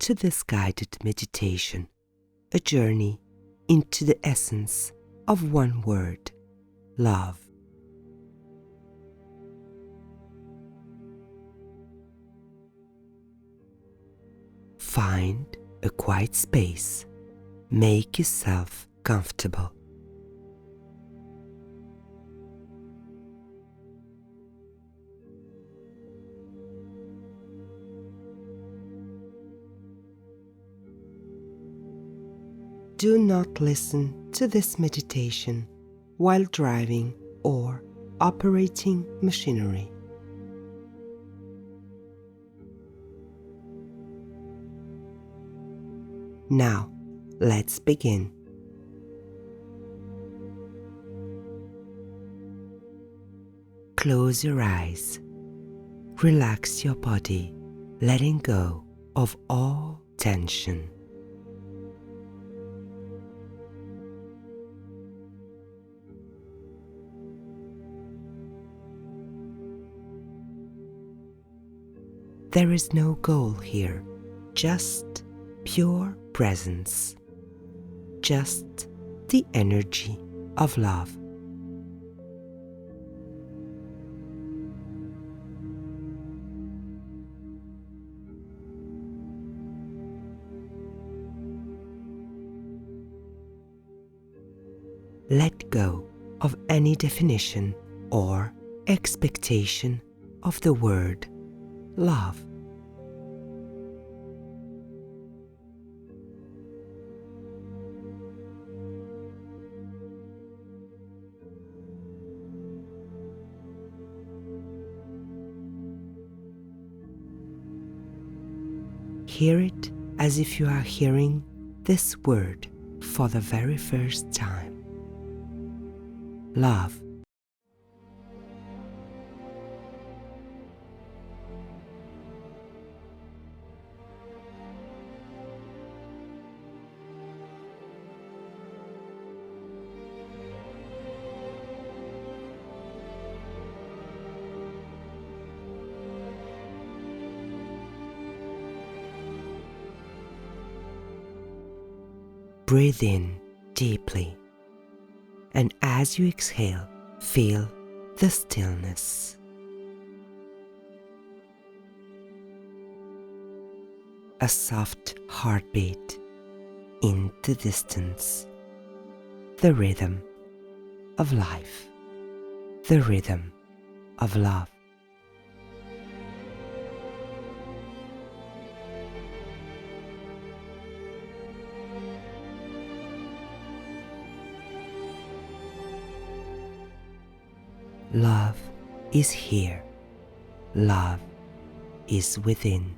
to this guided meditation, a journey into the essence of one word, love. Find a quiet space. Make yourself comfortable. Do not listen to this meditation while driving or operating machinery. Now, let's begin. Close your eyes. Relax your body, letting go of all tension. There is no goal here, just pure presence, just the energy of love. Let go of any definition or expectation of the word love. Hear it as if you are hearing this word for the very first time. Love. Breathe in deeply, and as you exhale, feel the stillness. A soft heartbeat in the distance, the rhythm of life, the rhythm of love. Love is here. Love is within.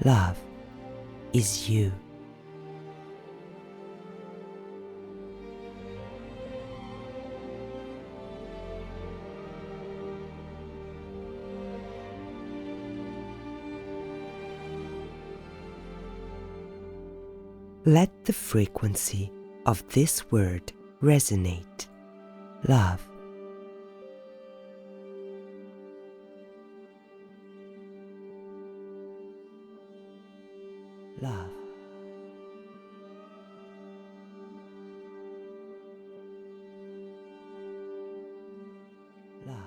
Love is you. Let the frequency of this word resonate. Love. Love. Love.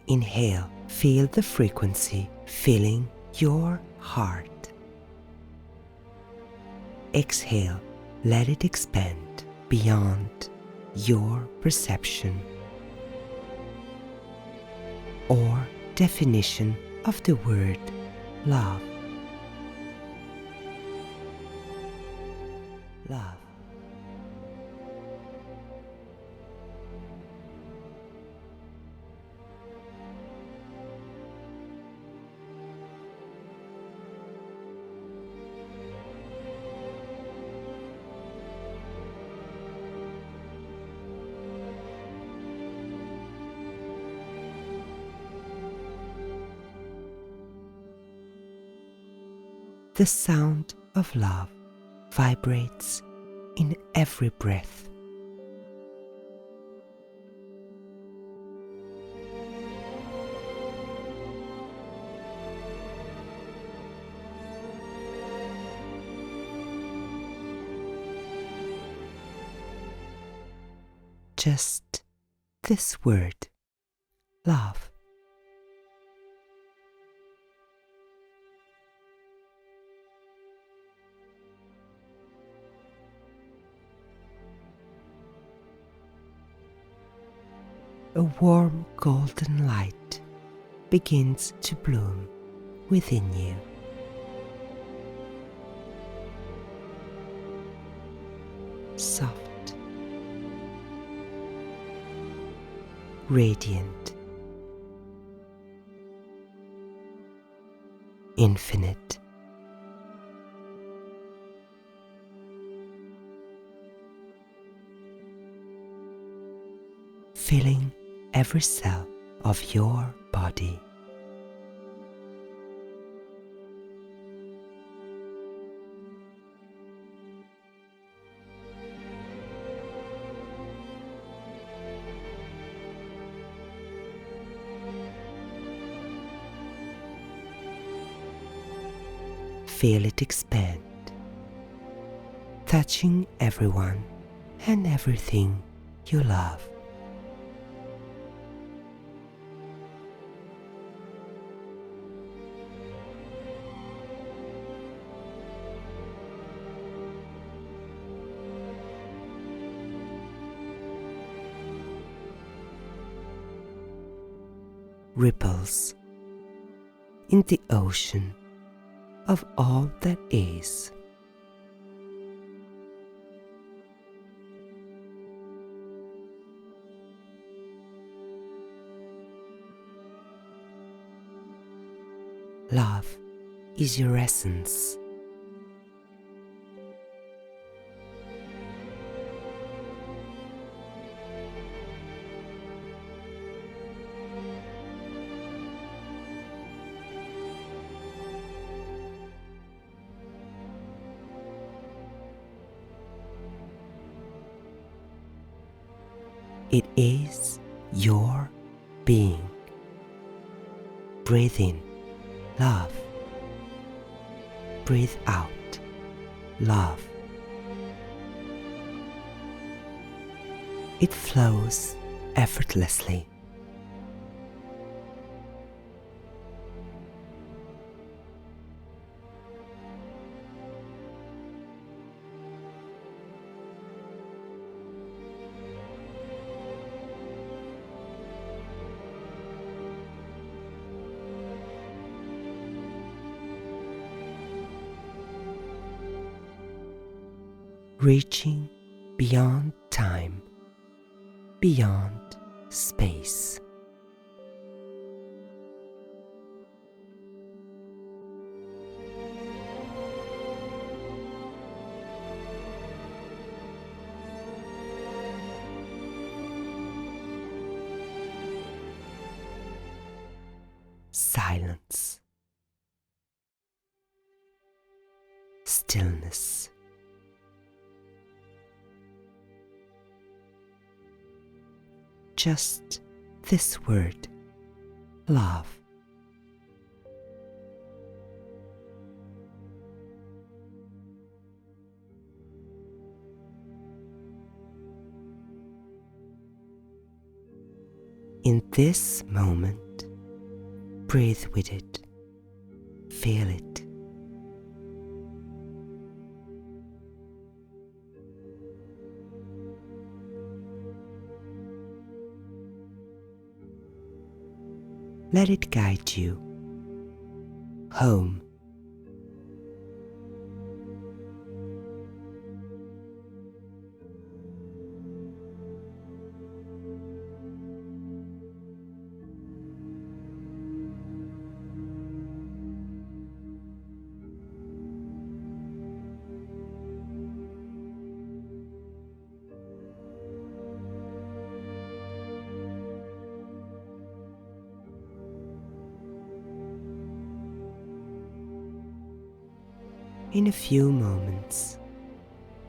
Inhale, feel the frequency filling your heart. Exhale, let it expand beyond your perception or definition of the word love. Love. The sound of love vibrates in every breath. Just this word, love. A warm golden light begins to bloom within you. Soft, radiant, infinite. Filling every cell of your body. Feel it expand, touching everyone and everything you love. Ripples in the ocean of all that is. Love is your essence. It is your being. Breathe in, love. Breathe out, love. It flows effortlessly. Reaching beyond time, beyond space. Silence, stillness. Just this word, love. In this moment, breathe with it, feel it. Let it guide you home. In a few moments,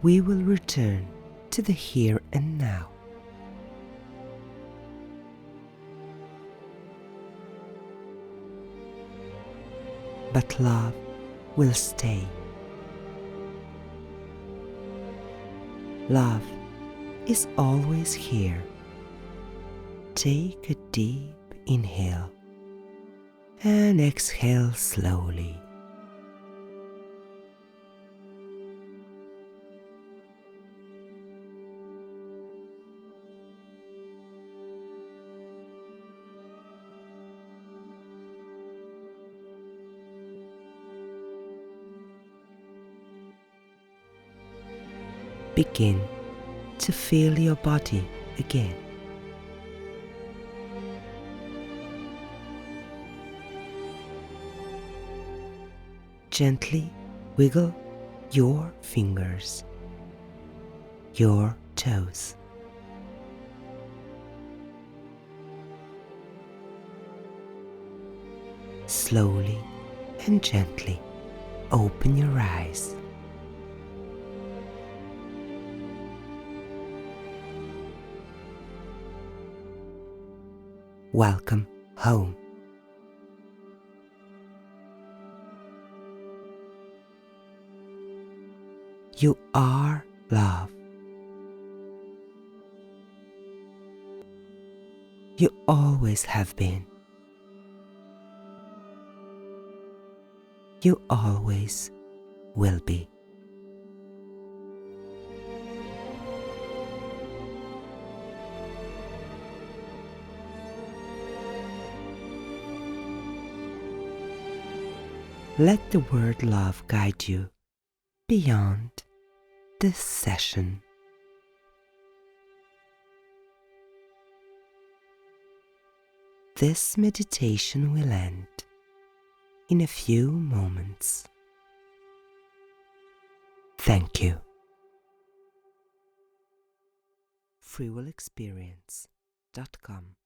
we will return to the here and now. But love will stay. Love is always here. Take a deep inhale and exhale slowly. Begin to feel your body again. Gently wiggle your fingers, your toes. Slowly and gently open your eyes. Welcome home. You are love. You always have been. You always will be. Let the word love guide you beyond this session. This meditation will end in a few moments. Thank you. freewillexperience.com